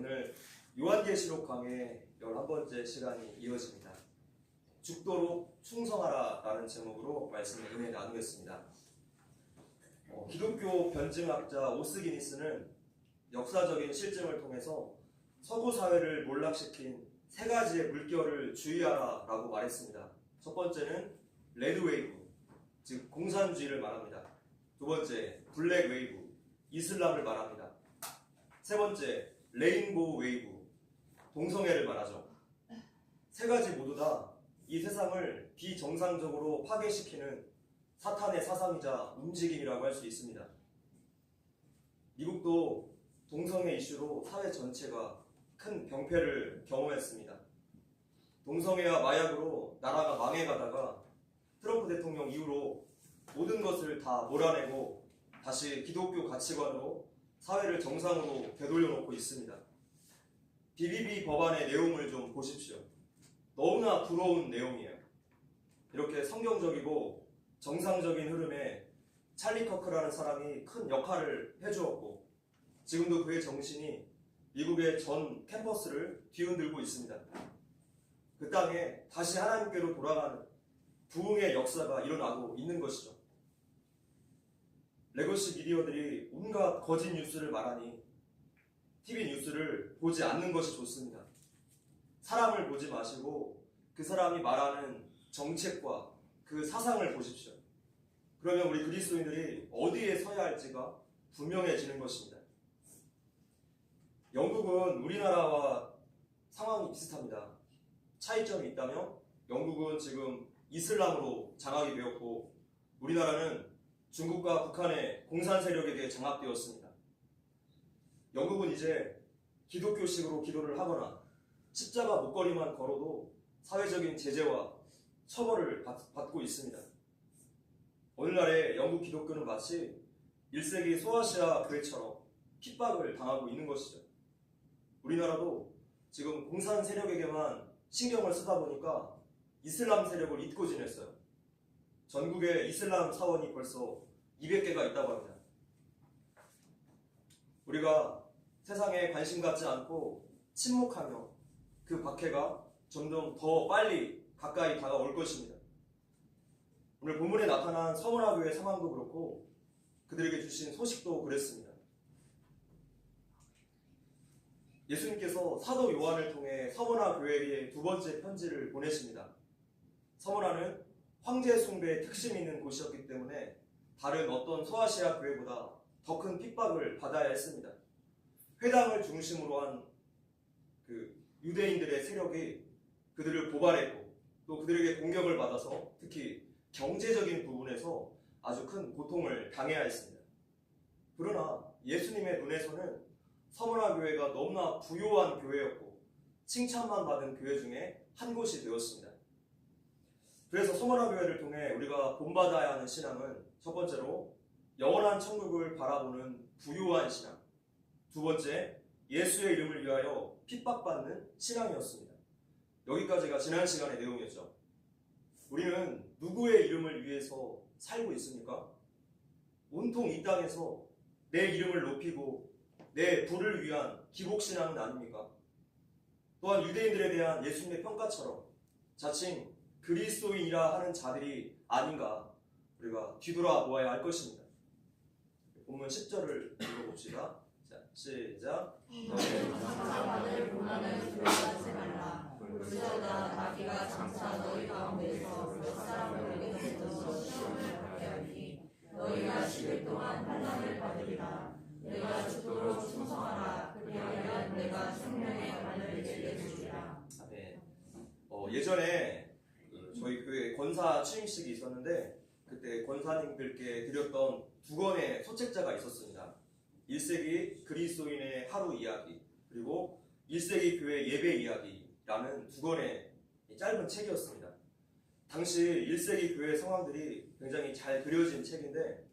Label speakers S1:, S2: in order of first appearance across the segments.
S1: 오늘 요한계시록 강의 11번째 시간이 이어집니다. 죽도록 충성하라 라는 제목으로 말씀을 은혜 나누겠습니다. 기독교 변증학자 오스기니스는 역사적인 실증을 통해서 서구 사회를 몰락시킨 세 가지의 물결을 주의하라 라고 말했습니다. 첫 번째는 레드웨이브, 즉 공산주의를 말합니다. 두 번째, 블랙웨이브, 이슬람을 말합니다. 세 번째, 레인보우 웨이브, 동성애를 말하죠. 세 가지 모두 다 이 세상을 비정상적으로 파괴시키는 사탄의 사상이자 움직임이라고 할 수 있습니다. 미국도 동성애 이슈로 사회 전체가 큰 병폐를 경험했습니다. 동성애와 마약으로 나라가 망해가다가 트럼프 대통령 이후로 모든 것을 다 몰아내고 다시 기독교 가치관으로 사회를 정상으로 되돌려놓고 있습니다. BBB 법안의 내용을 좀 보십시오. 너무나 부러운 내용이에요. 이렇게 성경적이고 정상적인 흐름에 찰리 커크라는 사람이 큰 역할을 해주었고 지금도 그의 정신이 미국의 전 캠퍼스를 뒤흔들고 있습니다. 그 땅에 다시 하나님께로 돌아가는 부흥의 역사가 일어나고 있는 것이죠. 레거시 미디어들이 온갖 거짓 뉴스를 말하니 TV 뉴스를 보지 않는 것이 좋습니다. 사람을 보지 마시고 그 사람이 말하는 정책과 그 사상을 보십시오. 그러면 우리 그리스도인들이 어디에 서야 할지가 분명해지는 것입니다. 영국은 우리나라와 상황이 비슷합니다. 차이점이 있다면 영국은 지금 이슬람으로 장악이 되었고 우리나라는 중국과 북한의 공산 세력에게 장악되었습니다. 영국은 이제 기독교식으로 기도를 하거나 십자가 목걸이만 걸어도 사회적인 제재와 처벌을 받고 있습니다. 오늘날의 영국 기독교는 마치 1세기 소아시아 교회처럼 핍박을 당하고 있는 것이죠. 우리나라도 지금 공산 세력에게만 신경을 쓰다 보니까 이슬람 세력을 잊고 지냈어요. 전국에 이슬람 사원이 벌써 200개가 있다고 합니다. 우리가 세상에 관심 갖지 않고 침묵하며 그 박해가 점점 더 빨리 가까이 다가올 것입니다. 오늘 본문에 나타난 서문화교회 상황도 그렇고 그들에게 주신 소식도 그랬습니다. 예수님께서 사도 요한을 통해 서문화교회에 두 번째 편지를 보내십니다. 서문화는 황제 숭배의 특징이 있는 곳이었기 때문에 다른 어떤 소아시아 교회보다 더 큰 핍박을 받아야 했습니다. 회당을 중심으로 한 그 유대인들의 세력이 그들을 고발했고 또 그들에게 공격을 받아서 특히 경제적인 부분에서 아주 큰 고통을 당해야 했습니다. 그러나 예수님의 눈에서는 서문화 교회가 너무나 부요한 교회였고 칭찬만 받은 교회 중에 한 곳이 되었습니다. 그래서 서문화 교회를 통해 우리가 본받아야 하는 신앙은 첫 번째로 영원한 천국을 바라보는 부요한 신앙, 두 번째 예수의 이름을 위하여 핍박받는 신앙이었습니다. 여기까지가 지난 시간의 내용이었죠. 우리는 누구의 이름을 위해서 살고 있습니까? 온통 이 땅에서 내 이름을 높이고 내 부를 위한 기복신앙은 아닙니까? 또한 유대인들에 대한 예수님의 평가처럼 자칭 그리스도인이라 하는 자들이 아닌가 우리가 뒤돌아보아야 할 것입니다. 본문 10절을 읽어봅시다. 자, 시작.
S2: 너희는 장차 받을 고난을 두려워하지 말라. 볼지어다 마귀가 장차 너희 가운데서 몇 사람을 이겨서 시험을 받게 하리니 너희가 10일 동안 환난을 받으리라. 내가 죽도록 충성하라. 그리하면 내가 생명의 관을 내게 주리라.
S1: 아멘. 예전에 저희 교회 권사 취임식이 있었는데 그때 권사님들께 드렸던 두 권의 소책자가 있었습니다. 1세기 그리스도인의 하루 이야기 그리고 1세기 교회 예배 이야기라는 두 권의 짧은 책이었습니다. 당시 1세기 교회 상황들이 굉장히 잘 그려진 책인데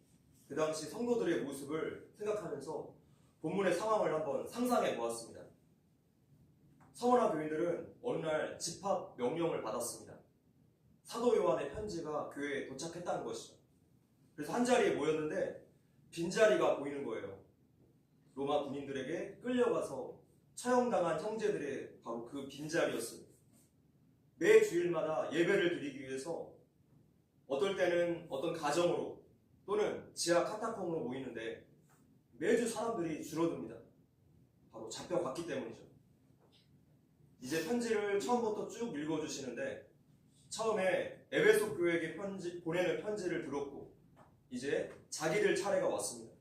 S1: 그 당시 성도들의 모습을 생각하면서 본문의 상황을 한번 상상해 보았습니다. 서문화 교인들은 어느 날 집합 명령을 받았습니다. 사도 요한의 편지가 교회에 도착했다는 것이죠. 그래서 한 자리에 모였는데 빈자리가 보이는 거예요. 로마 군인들에게 끌려가서 처형당한 형제들의 바로 그 빈자리였습니다. 매 주일마다 예배를 드리기 위해서 어떨 때는 어떤 가정으로 또는 지하 카타콤으로 모이는데 매주 사람들이 줄어듭니다. 바로 잡혀갔기 때문이죠. 이제 편지를 처음부터 쭉 읽어주시는데 처음에 에베소 교회에게 보내는 편지를 들었고 이제 자기들 차례가 왔습니다.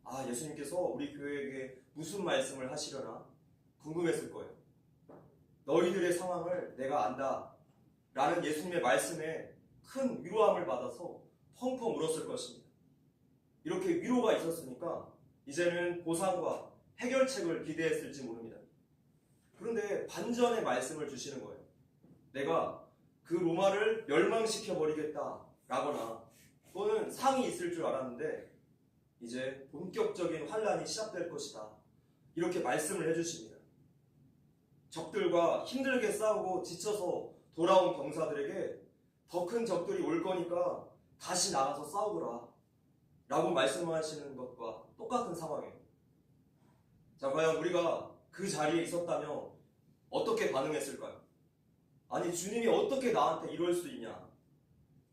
S1: 아, 예수님께서 우리 교회에게 무슨 말씀을 하시려나 궁금했을 거예요. 너희들의 상황을 내가 안다 라는 예수님의 말씀에 큰 위로함을 받아서 펑펑 울었을 것입니다. 이렇게 위로가 있었으니까 이제는 보상과 해결책을 기대했을지 모릅니다. 그런데 반전의 말씀을 주시는 거예요. 내가 그 로마를 멸망시켜버리겠다 라거나 또는 상이 있을 줄 알았는데 이제 본격적인 환란이 시작될 것이다. 이렇게 말씀을 해주십니다. 적들과 힘들게 싸우고 지쳐서 돌아온 병사들에게 더 큰 적들이 올 거니까 다시 나가서 싸우거라 라고 말씀하시는 것과 똑같은 상황이에요. 자, 과연 우리가 그 자리에 있었다면 어떻게 반응했을까요? 아니, 주님이 어떻게 나한테 이럴 수 있냐?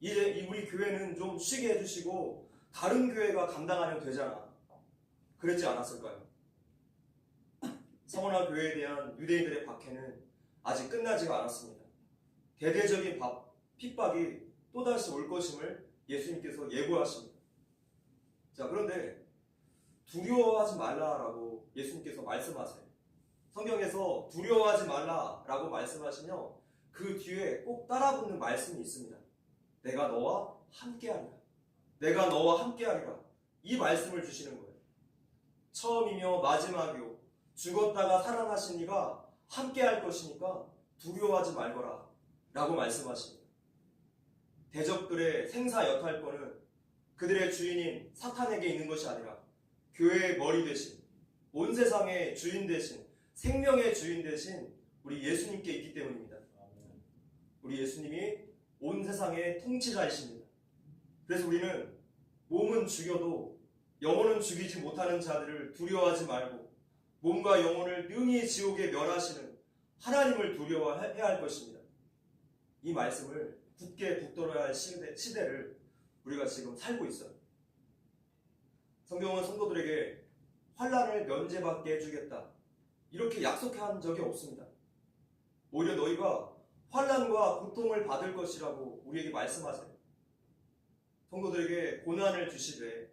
S1: 이제 우리 교회는 좀 쉬게 해주시고 다른 교회가 감당하면 되잖아. 그랬지 않았을까요? 서머나 교회에 대한 유대인들의 박해는 아직 끝나지가 않았습니다. 대대적인 핍박이 또다시 올 것임을 예수님께서 예고하십니다. 자, 그런데 두려워하지 말라라고 예수님께서 말씀하세요. 성경에서 두려워하지 말라라고 말씀하시며 그 뒤에 꼭 따라붙는 말씀이 있습니다. 내가 너와 함께하리라. 내가 너와 함께하리라. 이 말씀을 주시는 거예요. 처음이며 마지막이요. 죽었다가 살아나신 이가 함께할 것이니까 두려워하지 말거라 라고 말씀하십니다. 대적들의 생사 여탈권은 그들의 주인인 사탄에게 있는 것이 아니라 교회의 머리 대신 온 세상의 주인 대신 생명의 주인 대신 우리 예수님께 있기 때문입니다. 우리 예수님이 온 세상의 통치자이십니다. 그래서 우리는 몸은 죽여도 영혼은 죽이지 못하는 자들을 두려워하지 말고 몸과 영혼을 능히 지옥에 멸하시는 하나님을 두려워해야 할 것입니다. 이 말씀을 굳게 붙들어야 할 시대를 우리가 지금 살고 있어요. 성경은 성도들에게 환난을 면제받게 해주겠다 이렇게 약속한 적이 없습니다. 오히려 너희가 환난과 고통을 받을 것이라고 우리에게 말씀하세요. 성도들에게 고난을 주시되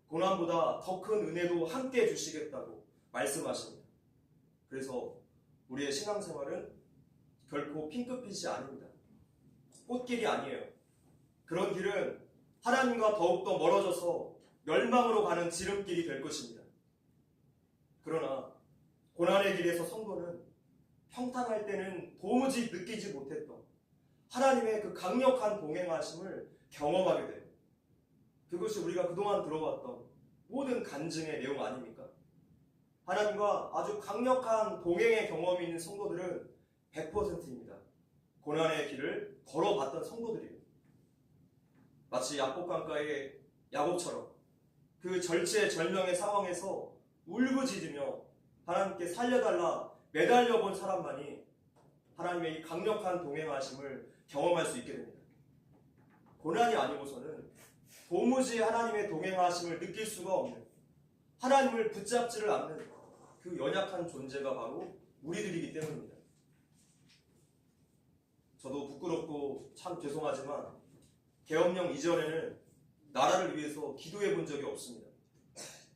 S1: 고난보다 더 큰 은혜도 함께 주시겠다고 말씀하십니다. 그래서 우리의 신앙생활은 결코 핑크빛이 아닙니다. 꽃길이 아니에요. 그런 길은 하나님과 더욱더 멀어져서 멸망으로 가는 지름길이 될 것입니다. 그러나 고난의 길에서 성도는 평탄할 때는 도무지 느끼지 못했던 하나님의 그 강력한 동행하심을 경험하게 돼요. 그것이 우리가 그동안 들어왔던 모든 간증의 내용 아닙니까? 하나님과 아주 강력한 동행의 경험이 있는 성도들은 100%입니다. 고난의 길을 걸어봤던 성도들이에요. 마치 야복강가의 야곱처럼 그 절체절명의 상황에서 울부짖으며 하나님께 살려달라 매달려 본 사람만이 하나님의 이 강력한 동행하심을 경험할 수 있게 됩니다. 고난이 아니고서는 도무지 하나님의 동행하심을 느낄 수가 없는 하나님을 붙잡지를 않는 그 연약한 존재가 바로 우리들이기 때문입니다. 저도 부끄럽고 참 죄송하지만 계엄령 이전에는 나라를 위해서 기도해 본 적이 없습니다.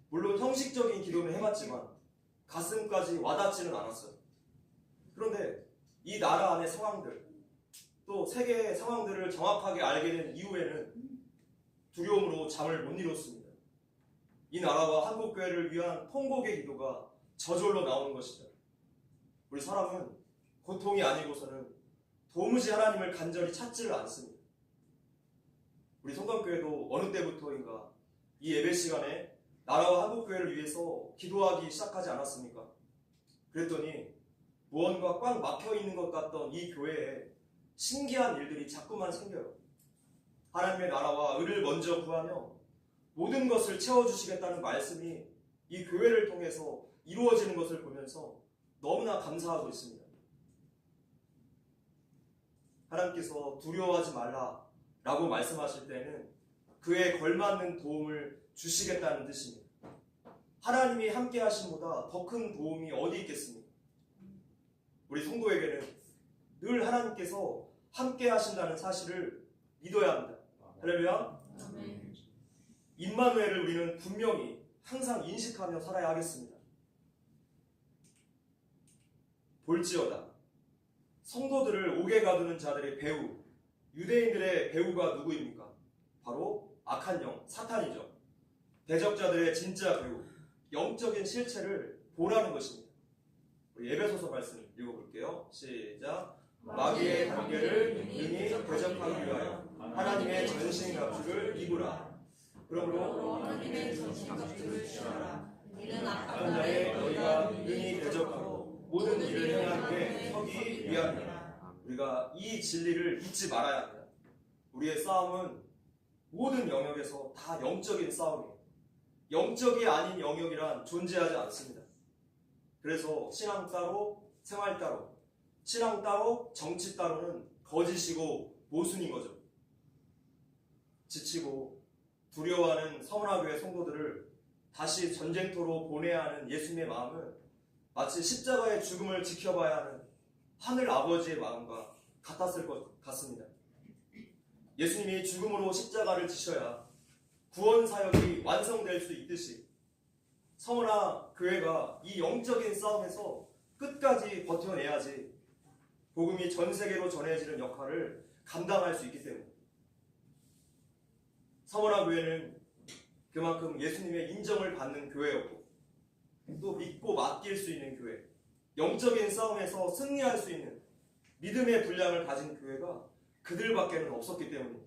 S1: 물론 형식적인 기도는 해봤지만 가슴까지 와닿지는 않았어요. 그런데 이 나라 안의 상황들 또 세계의 상황들을 정확하게 알게 된 이후에는 두려움으로 잠을 못 이뤘습니다. 이 나라와 한국교회를 위한 통곡의 기도가 저절로 나오는 것이죠. 우리 사람은 고통이 아니고서는 도무지 하나님을 간절히 찾지를 않습니다. 우리 성감교회도 어느 때부터인가 이 예배 시간에 나라와 한국교회를 위해서 기도하기 시작하지 않았습니까? 그랬더니 무언가 꽉 막혀있는 것 같던 이 교회에 신기한 일들이 자꾸만 생겨요. 하나님의 나라와 의를 먼저 구하며 모든 것을 채워주시겠다는 말씀이 이 교회를 통해서 이루어지는 것을 보면서 너무나 감사하고 있습니다. 하나님께서 두려워하지 말라라고 말씀하실 때는 그에 걸맞는 도움을 주시겠다는 뜻입니다. 하나님이 함께 하심보다 더 큰 도움이 어디 있겠습니까? 우리 성도에게는 늘 하나님께서 함께 하신다는 사실을 믿어야 합니다. 할렐루야.
S2: 아멘.
S1: 임마누엘을 우리는 분명히 항상 인식하며 살아야 하겠습니다. 볼지어다 성도들을 옥에 가두는 자들의 배후, 유대인들의 배후가 누구입니까? 바로 악한 영, 사탄이죠. 대적자들의 진짜 배후, 영적인 실체를 보라는 것입니다. 우리 에베소서 말씀 읽어볼게요. 시작. 마귀의 관계를 능히 대적하기 위하여 하나님의 전신갑주를 입으라. 그러므로
S2: 하나님의 전신갑주를 취하라. 이는
S1: 악한 자의 너희가 능히 대적하고 모든 일을 행하게 서기 위함이라. 우리가 이 진리를 잊지 말아야 합니다. 우리의 싸움은 모든 영역에서 다 영적인 싸움이에요. 영적이 아닌 영역이란 존재하지 않습니다. 그래서 신앙 따로, 생활 따로, 신앙 따로, 정치 따로는 거짓이고 모순인 거죠. 지치고 두려워하는 서문화교회 성도들을 다시 전쟁터로 보내야 하는 예수님의 마음은 마치 십자가의 죽음을 지켜봐야 하는 하늘 아버지의 마음과 같았을 것 같습니다. 예수님이 죽음으로 십자가를 지셔야 구원 사역이 완성될 수 있듯이 서문화 교회가 이 영적인 싸움에서 끝까지 버텨내야지 복음이 전 세계로 전해지는 역할을 감당할 수 있기 때문입니다. 서문화 교회는 그만큼 예수님의 인정을 받는 교회였고 또 믿고 맡길 수 있는 교회, 영적인 싸움에서 승리할 수 있는 믿음의 분량을 가진 교회가 그들밖에는 없었기 때문입니다.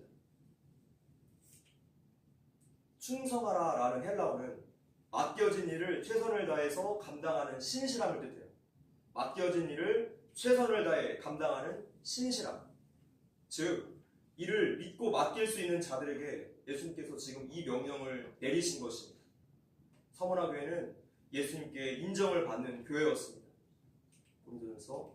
S1: 충성하라라는 헬라어는 맡겨진 일을 최선을 다해서 감당하는 신실함을 뜻해요. 맡겨진 일을 최선을 다해 감당하는 신실함. 즉, 이를 믿고 맡길 수 있는 자들에게 예수님께서 지금 이 명령을 내리신 것입니다. 서문화 교회는 예수님께 인정을 받는 교회였습니다. 고린도전서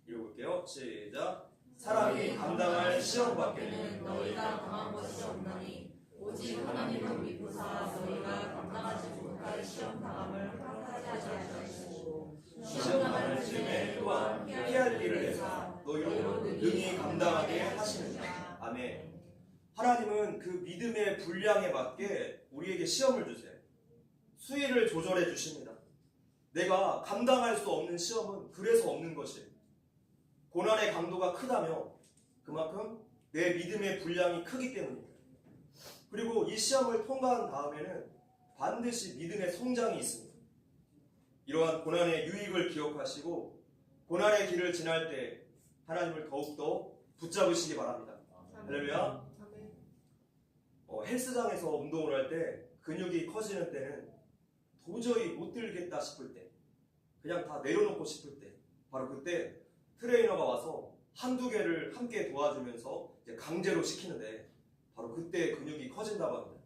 S1: 읽어볼게요. 시작. 사람이 감당할 시험 밖에는
S2: 너희가 당한 것이 없나니 오직 하나님을 믿고사 너희가 감당하지 못할 시험 당함을 허락하지 아니하시고
S1: 시험 당할 즈음에 또한 피할 길을 내사 너희로 능히 감당하게 하시느니라. 아멘. 하나님은 그 믿음의 분량에 맞게 우리에게 시험을 주세요. 수위를 조절해 주십니다. 내가 감당할 수 없는 시험은 그래서 없는 것이에요. 고난의 강도가 크다며 그만큼 내 믿음의 분량이 크기 때문입니다. 그리고 이 시험을 통과한 다음에는 반드시 믿음의 성장이 있습니다. 이러한 고난의 유익을 기억하시고 고난의 길을 지날 때 하나님을 더욱더 붙잡으시기 바랍니다. 할렐루야. 헬스장에서 운동을 할 때 근육이 커지는 때는 도저히 못 들겠다 싶을 때, 그냥 다 내려놓고 싶을 때, 바로 그때 트레이너가 와서 한두 개를 함께 도와주면서 이제 강제로 시키는데 바로 그때 근육이 커진다고 합니다.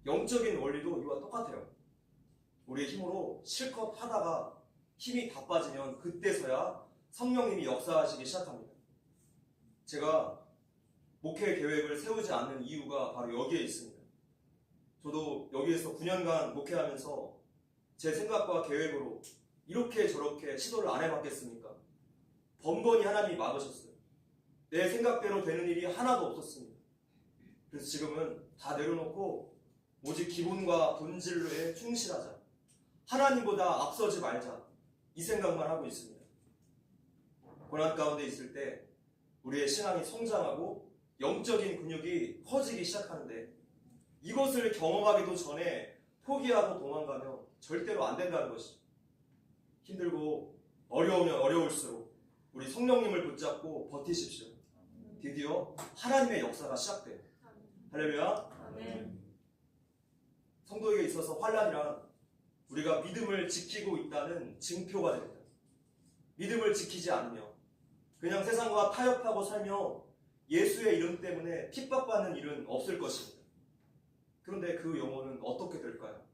S1: 영적인 원리도 이와 똑같아요. 우리의 힘으로 실컷 하다가 힘이 다 빠지면 그때서야 성령님이 역사하시기 시작합니다. 제가 목회 계획을 세우지 않는 이유가 바로 여기에 있습니다. 저도 여기에서 9년간 목회하면서 제 생각과 계획으로 이렇게 저렇게 시도를 안 해봤겠습니까? 번번이 하나님이 막으셨어요. 내 생각대로 되는 일이 하나도 없었습니다. 그래서 지금은 다 내려놓고 오직 기본과 본질로에 충실하자. 하나님보다 앞서지 말자. 이 생각만 하고 있습니다. 고난 가운데 있을 때 우리의 신앙이 성장하고 영적인 근육이 커지기 시작하는데 이것을 경험하기도 전에 포기하고 도망가면 절대로 안 된다는 것이죠. 힘들고 어려우면 어려울수록 우리 성령님을 붙잡고 버티십시오. 드디어 하나님의 역사가 시작돼요. 할렐루야.
S2: 아멘.
S1: 성도에게 있어서 환난이란 우리가 믿음을 지키고 있다는 증표가 됩니다. 믿음을 지키지 않으며 그냥 세상과 타협하고 살며 예수의 이름 때문에 핍박받는 일은 없을 것입니다. 그런데 그 영혼은 어떻게 될까요?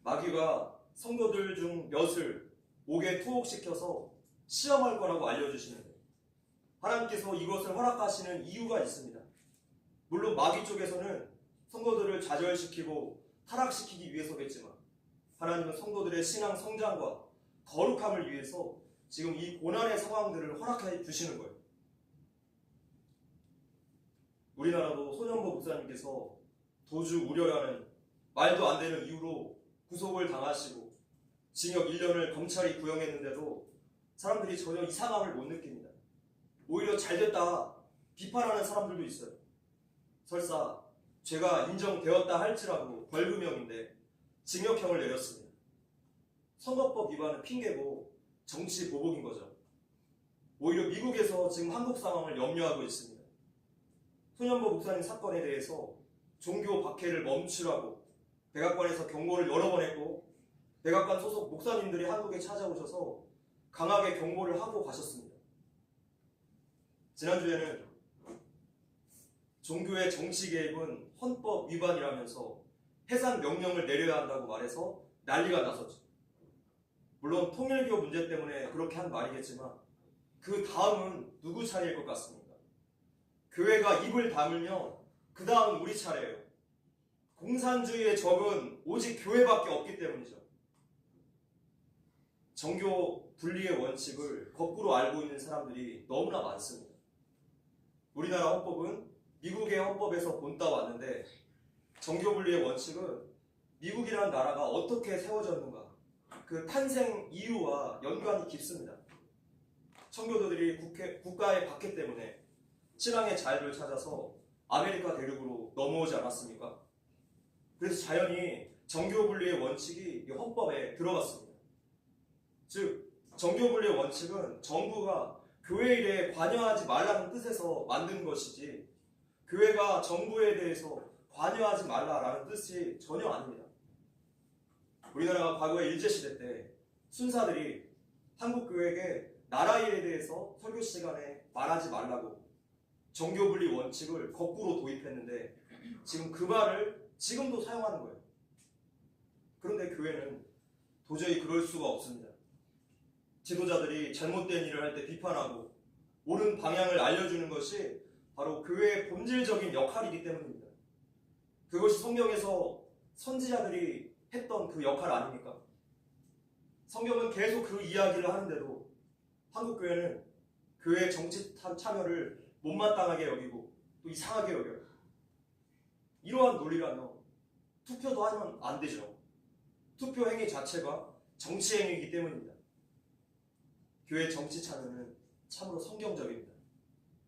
S1: 마귀가 성도들 중 몇을 옥에 투옥시켜서 시험할 거라고 알려주시는데 하나님께서 이것을 허락하시는 이유가 있습니다. 물론 마귀 쪽에서는 성도들을 좌절시키고 타락시키기 위해서겠지만 하나님은 성도들의 신앙 성장과 거룩함을 위해서 지금 이 고난의 상황들을 허락해 주시는 거예요. 우리나라도 손현보 목사님께서 도주 우려라는 말도 안 되는 이유로 구속을 당하시고 징역 1년을 검찰이 구형했는데도 사람들이 전혀 이상함을 못 느낍니다. 오히려 잘됐다 비판하는 사람들도 있어요. 설사 죄가 인정되었다 할지라도 벌금형인데 징역형을 내렸습니다. 선거법 위반은 핑계고 정치 보복인 거죠. 오히려 미국에서 지금 한국 상황을 염려하고 있습니다. 손현보 목사님 사건에 대해서 종교 박해를 멈추라고 백악관에서 경고를 여러 번 했고 백악관 소속 목사님들이 한국에 찾아오셔서 강하게 경고를 하고 가셨습니다. 지난주에는 종교의 정치 개입은 헌법 위반이라면서 해산 명령을 내려야 한다고 말해서 난리가 났었죠. 물론 통일교 문제 때문에 그렇게 한 말이겠지만 그 다음은 누구 차례일 것 같습니까? 교회가 입을 다물면 그 다음은 우리 차례예요. 공산주의의 적은 오직 교회밖에 없기 때문이죠. 정교 분리의 원칙을 거꾸로 알고 있는 사람들이 너무나 많습니다. 우리나라 헌법은 미국의 헌법에서 본따 왔는데 정교 분리의 원칙은 미국이라는 나라가 어떻게 세워졌는가 그 탄생 이유와 연관이 깊습니다. 청교도들이 국가의 박해 때문에 신앙의 자유를 찾아서 아메리카 대륙으로 넘어오지 않았습니까? 그래서 자연히 정교 분리의 원칙이 이 헌법에 들어갔습니다. 즉 정교 분리의 원칙은 정부가 교회 일에 관여하지 말라는 뜻에서 만든 것이지 교회가 정부에 대해서 관여하지 말라라는 뜻이 전혀 아닙니다. 우리나라가 과거에 일제시대 때 순사들이 한국교회에게 나라 일에 대해서 설교 시간에 말하지 말라고 정교분리 원칙을 거꾸로 도입했는데 지금 그 말을 지금도 사용하는 거예요. 그런데 교회는 도저히 그럴 수가 없습니다. 지도자들이 잘못된 일을 할 때 비판하고 옳은 방향을 알려주는 것이 바로 교회의 본질적인 역할이기 때문입니다. 그것이 성경에서 선지자들이 했던 그 역할 아닙니까? 성경은 계속 그 이야기를 하는데도 한국교회는 교회의 정치 참여를 못마땅하게 여기고 또 이상하게 여겨요. 이러한 논리라면 투표도 하면 안 되죠. 투표 행위 자체가 정치 행위이기 때문입니다. 교회 정치 참여는 참으로 성경적입니다.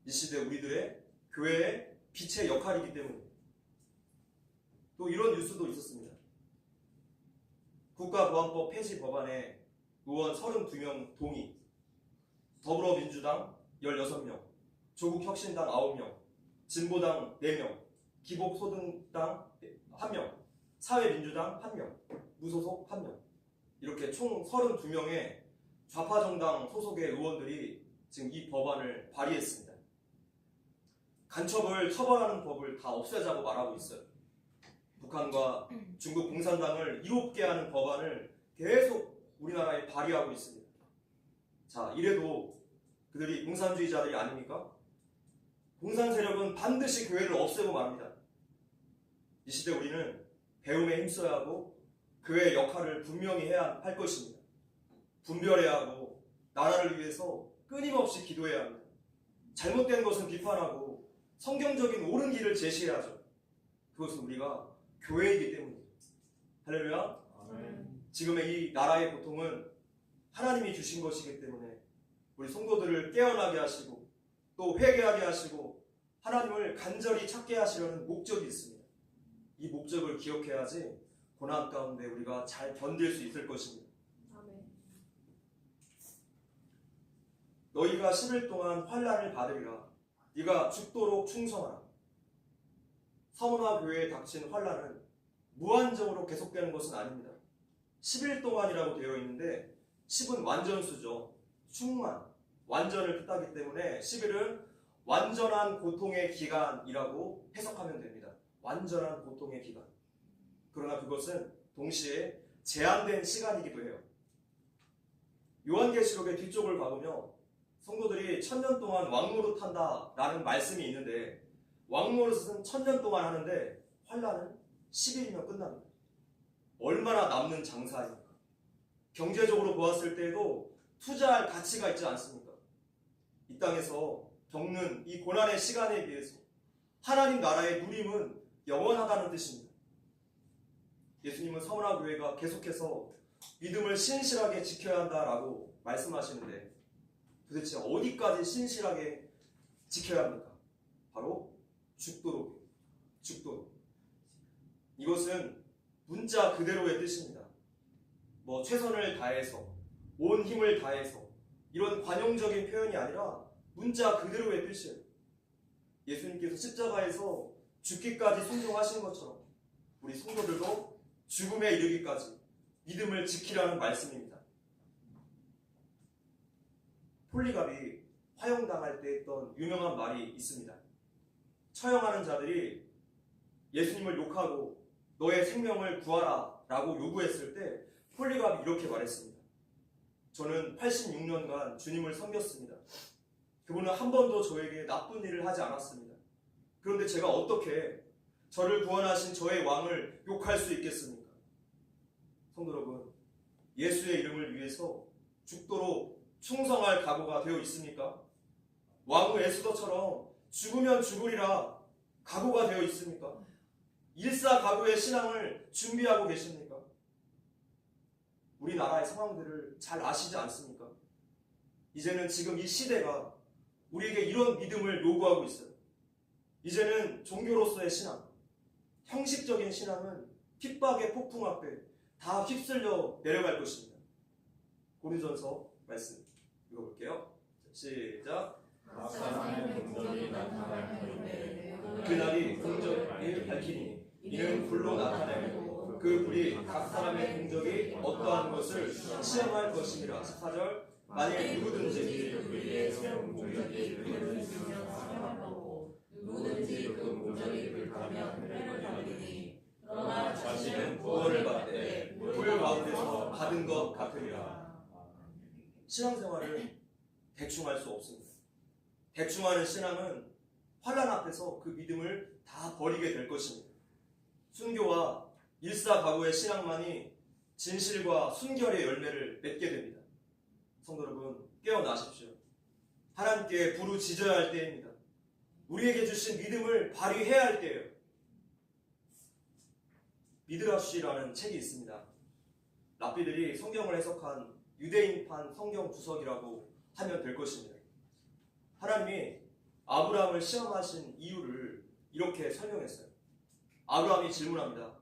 S1: 이 시대 우리들의 교회의 빛의 역할이기 때문입니다. 또 이런 뉴스도 있었습니다. 국가보안법 폐지 법안에 의원 32명 동의, 더불어민주당 16명, 조국혁신당 9명, 진보당 4명, 기복소득당 1명, 사회민주당 1명, 무소속 1명 이렇게 총 32명의 좌파정당 소속의 의원들이 지금 이 법안을 발의했습니다. 간첩을 처벌하는 법을 다 없애자고 말하고 있어요. 북한과 중국 공산당을 이롭게 하는 법안을 계속 우리나라에 발의하고 있습니다. 자, 이래도 그들이 공산주의자들이 아닙니까? 공산 세력은 반드시 교회를 없애고 맙니다. 이 시대 우리는 배움에 힘써야 하고 교회의 역할을 분명히 해야 할 것입니다. 분별해야 하고 나라를 위해서 끊임없이 기도해야 합니다. 잘못된 것은 비판하고 성경적인 옳은 길을 제시해야죠. 그것은 우리가 교회이기 때문입니다. 할렐루야.
S2: 아멘.
S1: 지금의 이 나라의 고통은 하나님이 주신 것이기 때문에 우리 성도들을 깨어나게 하시고 또 회개하게 하시고 하나님을 간절히 찾게 하시려는 목적이 있습니다. 이 목적을 기억해야지 고난 가운데 우리가 잘 견딜 수 있을 것입니다.
S2: 아멘.
S1: 너희가 10일 동안 환난을 받으리라. 네가 죽도록 충성하라. 서문화 교회에 닥친 환난은 무한정으로 계속되는 것은 아닙니다. 10일 동안이라고 되어 있는데 10은 완전수죠. 충만, 완전을 뜻하기 때문에 10일은 완전한 고통의 기간이라고 해석하면 됩니다. 완전한 고통의 기간. 그러나 그것은 동시에 제한된 시간이기도 해요. 요한계시록의 뒤쪽을 봐보면 성도들이 1000년 동안 왕노릇 한다라는 말씀이 있는데, 왕노릇은 1000년 동안 하는데 환란은 10일이면 끝납니다. 얼마나 남는 장사입니까? 경제적으로 보았을 때에도 투자할 가치가 있지 않습니까? 이 땅에서 겪는 이 고난의 시간에 비해서 하나님 나라의 누림은 영원하다는 뜻입니다. 예수님은 서머나 교회가 계속해서 믿음을 신실하게 지켜야 한다라고 말씀하시는데, 도대체 어디까지 신실하게 지켜야 합니까? 바로 죽도록. 이것은 문자 그대로의 뜻입니다. 최선을 다해서, 온 힘을 다해서, 이런 관용적인 표현이 아니라 문자 그대로의 뜻이에요. 예수님께서 십자가에서 죽기까지 순종하신 것처럼 우리 성도들도 죽음에 이르기까지 믿음을 지키라는 말씀입니다. 폴리갑이 화형당할 때 했던 유명한 말이 있습니다. 처형하는 자들이 예수님을 욕하고 너의 생명을 구하라 라고 요구했을 때 폴리갑이 이렇게 말했습니다. 저는 86년간 주님을 섬겼습니다. 그분은 한 번도 저에게 나쁜 일을 하지 않았습니다. 그런데 제가 어떻게 저를 구원하신 저의 왕을 욕할 수 있겠습니까? 성도 여러분, 예수의 이름을 위해서 죽도록 충성할 각오가 되어 있습니까? 왕후 에스더처럼 죽으면 죽으리라 각오가 되어 있습니까? 일사각오의 신앙을 준비하고 계십니까? 우리나라의 상황들을 잘 아시지 않습니까? 이제는 지금 이 시대가 우리에게 이런 믿음을 요구하고 있어요. 이제는 종교로서의 신앙, 형식적인 신앙은 핍박의 폭풍 앞에 다 휩쓸려 내려갈 것입니다. 고린전서 말씀 읽어볼게요. 시작.
S2: 각 사람의 공적이 나타날 터인데
S1: 그날이 공적을 밝히니 이는 불로 나타내고 그 불이 각 사람의 공적이 어떠한 것을 시험할 것이니라. 14절. 만일 누구든지
S2: 우리의 새로운 공적이 불을 있으면 사용할 거고 누구든지 그 공적이 불타면 회를 받으니 그러나 자신은 구원을 받되
S1: 불 가운데서 받은 것 같으리라. 신앙생활을 대충 할 수 없습니다. 대충 하는 신앙은 환난 앞에서 그 믿음을 다 버리게 될 것입니다. 순교와 일사각오의 신앙만이 진실과 순결의 열매를 맺게 됩니다. 성도 여러분, 깨어나십시오. 하나님께 부르짖어야 할 때입니다. 우리에게 주신 믿음을 발휘해야 할 때예요. 미드라쉬라는 책이 있습니다. 랍비들이 성경을 해석한 유대인판 성경 주석이라고 하면 될 것입니다. 하나님이 아브라함을 시험하신 이유를 이렇게 설명했어요. 아브라함이 질문합니다.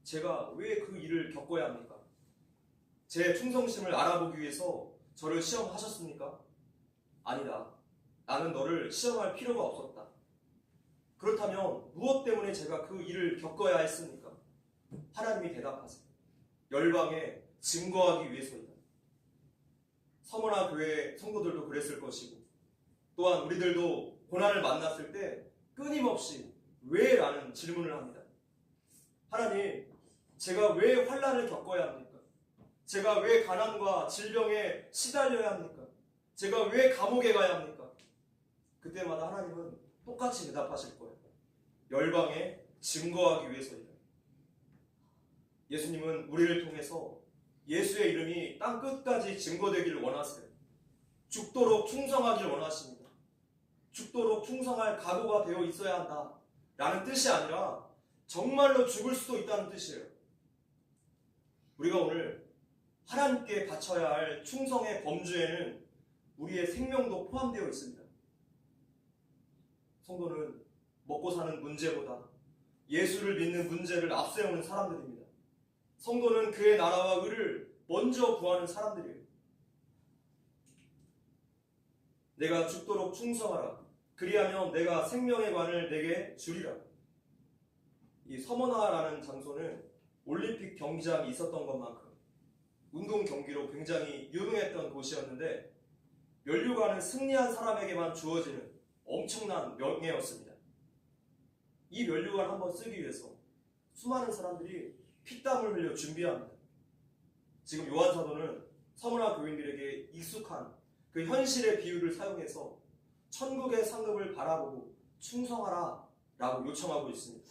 S1: 제가 왜 그 일을 겪어야 합니까? 제 충성심을 알아보기 위해서 저를 시험하셨습니까? 아니다. 나는 너를 시험할 필요가 없었다. 그렇다면 무엇 때문에 제가 그 일을 겪어야 했습니까? 하나님이 대답하세요. 열방에 증거하기 위해서이다. 서머나 교회 성도들도 그랬을 것이고, 또한 우리들도 고난을 만났을 때 끊임없이 왜? 라는 질문을 합니다. 하나님, 제가 왜 환난을 겪어야 합니까? 제가 왜 가난과 질병에 시달려야 합니까? 제가 왜 감옥에 가야 합니까? 그때마다 하나님은 똑같이 대답하실 거예요. 열방에 증거하기 위해서이다. 예수님은 우리를 통해서 예수의 이름이 땅 끝까지 증거되기를 원하세요. 죽도록 충성하기를 원하십니다. 죽도록 충성할 각오가 되어 있어야 한다 라는 뜻이 아니라 정말로 죽을 수도 있다는 뜻이에요. 우리가 오늘 하나님께 바쳐야 할 충성의 범주에는 우리의 생명도 포함되어 있습니다. 성도는 먹고 사는 문제보다 예수를 믿는 문제를 앞세우는 사람들입니다. 성도는 그의 나라와 의를 먼저 구하는 사람들이에요. 내가 죽도록 충성하라. 그리하면 내가 생명의 관을 내게 주리라. 이 서머나라는 장소는 올림픽 경기장이 있었던 것만큼 운동 경기로 굉장히 유명했던 곳이었는데, 면류관은 승리한 사람에게만 주어지는 엄청난 명예였습니다. 이 면류관 한번 쓰기 위해서 수많은 사람들이 피땀을 흘려 준비합니다. 지금 요한 사도는 서머나 교인들에게 익숙한 그 현실의 비유를 사용해서 천국의 상급을 바라보고 충성하라 라고 요청하고 있습니다.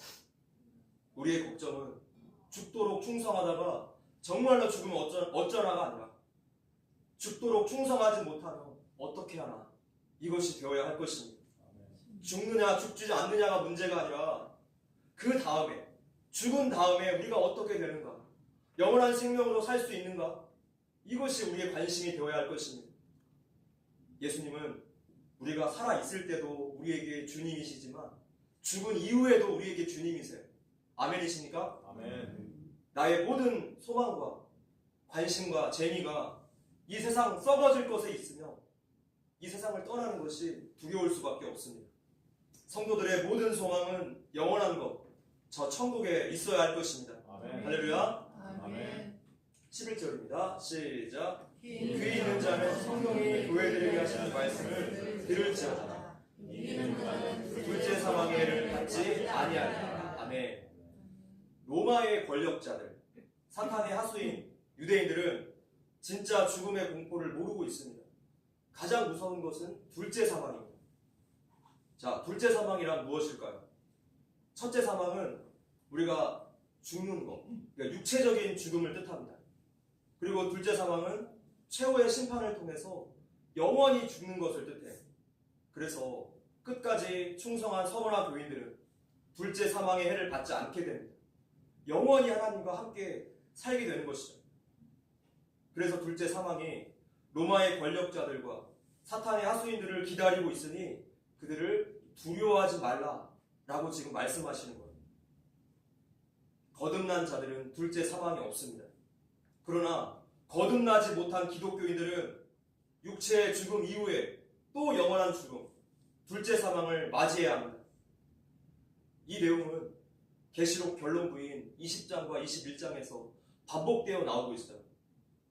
S1: 우리의 걱정은 죽도록 충성하다가 정말로 죽으면 어쩌나가 아니라 죽도록 충성하지 못하면 어떻게 하나, 이것이 되어야 할 것입니다. 죽느냐 죽지 않느냐가 문제가 아니라 그 다음에, 죽은 다음에 우리가 어떻게 되는가, 영원한 생명으로 살 수 있는가, 이것이 우리의 관심이 되어야 할 것입니다. 예수님은 우리가 살아있을 때도 우리에게 주님이시지만 죽은 이후에도 우리에게 주님이세요. 아멘이십니까?
S3: 아멘.
S1: 나의 모든 소망과 관심과 재미가 이 세상 썩어질 것에 있으며 이 세상을 떠나는 것이 두려울 수밖에 없습니다. 성도들의 모든 소망은 영원한 것, 저 천국에 있어야 할 것입니다.
S3: 아멘.
S1: 할렐루야.
S2: 아멘.
S1: 11절입니다. 시작.
S2: 귀
S1: 귀 있는 자는 성령이 교회들에게 하시는 말씀을 들을지어다.
S2: 이기는 자는
S1: 둘째 사망의 해를 받지 아니하리라. 아멘. 로마의 권력자들, 사탄의 하수인 유대인들은 진짜 죽음의 공포를 모르고 있습니다. 가장 무서운 것은 둘째 사망입니다. 자, 둘째 사망이란 무엇일까요? 첫째 사망은 우리가 죽는 것, 그러니까 육체적인 죽음을 뜻합니다. 그리고 둘째 사망은 최후의 심판을 통해서 영원히 죽는 것을 뜻해요. 그래서 끝까지 충성한 서머나 교인들은 둘째 사망의 해를 받지 않게 됩니다. 영원히 하나님과 함께 살게 되는 것이죠. 그래서 둘째 사망이 로마의 권력자들과 사탄의 하수인들을 기다리고 있으니 그들을 두려워하지 말라라고 지금 말씀하시는 거예요. 거듭난 자들은 둘째 사망이 없습니다. 그러나 거듭나지 못한 기독교인들은 육체의 죽음 이후에 또 영원한 죽음, 둘째 사망을 맞이해야 합니다. 이 내용은 계시록 결론부인 20장과 21장에서 반복되어 나오고 있어요.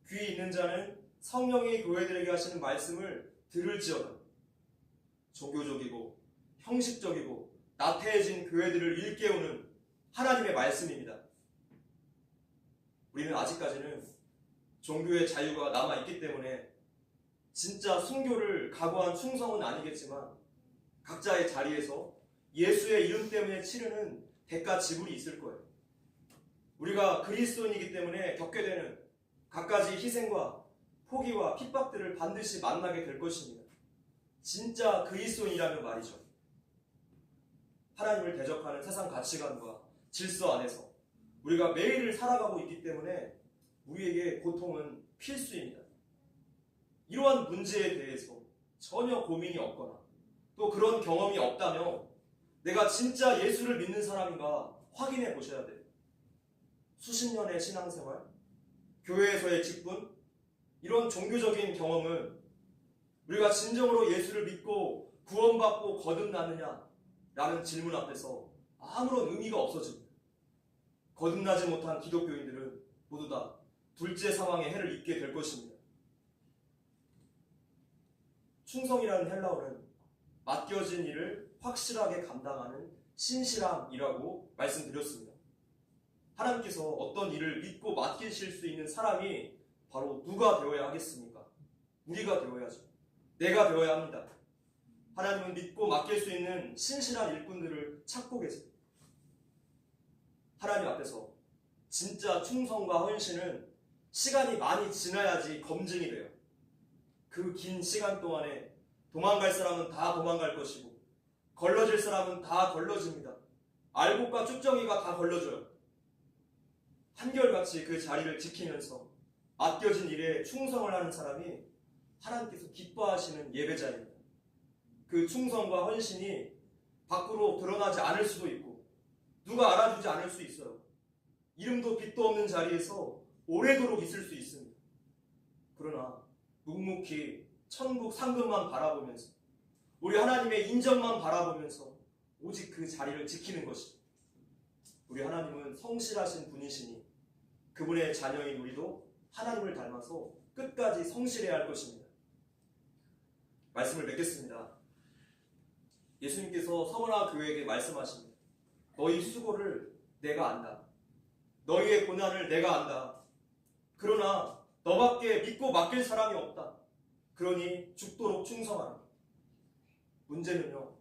S1: 귀 있는 자는 성령이 교회들에게 하시는 말씀을 들을지어다. 종교적이고 형식적이고 나태해진 교회들을 일깨우는 하나님의 말씀입니다. 우리는 아직까지는 종교의 자유가 남아있기 때문에 진짜 순교를 각오한 충성은 아니겠지만 각자의 자리에서 예수의 이름 때문에 치르는 대가 지불이 있을 거예요. 우리가 그리스도인이기 때문에 겪게 되는 갖가지 희생과 포기와 핍박들을 반드시 만나게 될 것입니다. 진짜 그리스도인이라는 말이죠. 하나님을 대적하는 세상 가치관과 질서 안에서 우리가 매일을 살아가고 있기 때문에 우리에게 고통은 필수입니다. 이러한 문제에 대해서 전혀 고민이 없거나 또 그런 경험이 없다면 내가 진짜 예수를 믿는 사람인가 확인해 보셔야 돼요. 수십 년의 신앙생활, 교회에서의 직분, 이런 종교적인 경험은 우리가 진정으로 예수를 믿고 구원받고 거듭나느냐라는 질문 앞에서 아무런 의미가 없어집니다. 거듭나지 못한 기독교인들은 모두 다 둘째 사망의 해를 입게 될 것입니다. 충성이라는 헬라어는 맡겨진 일을 확실하게 감당하는 신실함이라고 말씀드렸습니다. 하나님께서 어떤 일을 믿고 맡기실 수 있는 사람이 바로 누가 되어야 하겠습니까? 우리가 되어야죠. 내가 되어야 합니다. 하나님은 믿고 맡길 수 있는 신실한 일꾼들을 찾고 계세요. 하나님 앞에서 진짜 충성과 헌신은 시간이 많이 지나야지 검증이 돼요. 그 긴 시간 동안에 도망갈 사람은 다 도망갈 것이고 걸러질 사람은 다 걸러집니다. 알곡과 쭉정이가 다 걸러져요. 한결같이 그 자리를 지키면서 맡겨진 일에 충성을 하는 사람이 하나님께서 기뻐하시는 예배자입니다. 그 충성과 헌신이 밖으로 드러나지 않을 수도 있고 누가 알아주지 않을 수 있어요. 이름도 빛도 없는 자리에서 오래도록 있을 수 있습니다. 그러나 묵묵히 천국 상급만 바라보면서 우리 하나님의 인정만 바라보면서 오직 그 자리를 지키는 것이죠. 우리 하나님은 성실하신 분이시니 그분의 자녀인 우리도 하나님을 닮아서 끝까지 성실해야 할 것입니다. 말씀을 맺겠습니다. 예수님께서 서머나 교회에게 말씀하십니다. 너희 수고를 내가 안다. 너희의 고난을 내가 안다. 그러나 너밖에 믿고 맡길 사람이 없다. 그러니 죽도록 충성하라. 문제는요,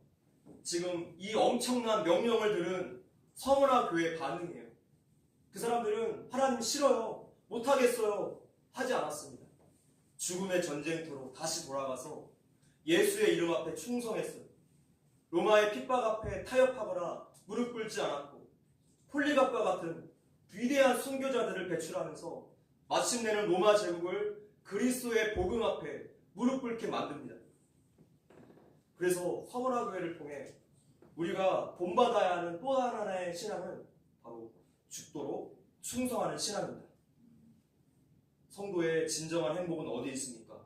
S1: 지금 이 엄청난 명령을 들은 서머나 교회의 반응이에요. 그 사람들은 하나님 싫어요, 못하겠어요 하지 않았습니다. 죽음의 전쟁터로 다시 돌아가서 예수의 이름 앞에 충성했어요. 로마의 핍박 앞에 타협하거나 무릎 꿇지 않았고, 폴리갑과 같은 위대한 순교자들을 배출하면서 마침내는 로마 제국을 그리스도의 복음 앞에 무릎 꿇게 만듭니다. 그래서 서머나 교회를 통해 우리가 본받아야 하는 또 하나의 신앙은 바로 죽도록 충성하는 신앙입니다. 성도의 진정한 행복은 어디 있습니까?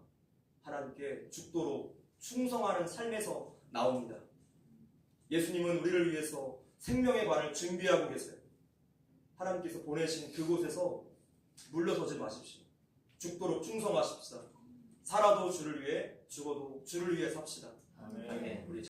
S1: 하나님께 죽도록 충성하는 삶에서 나옵니다. 예수님은 우리를 위해서 생명의 관을 준비하고 계세요. 하나님께서 보내신 그곳에서 물러서지 마십시오. 죽도록 충성하십시다. 살아도 주를 위해, 죽어도 주를 위해 삽시다.
S3: 아멘.
S1: 아멘. 우리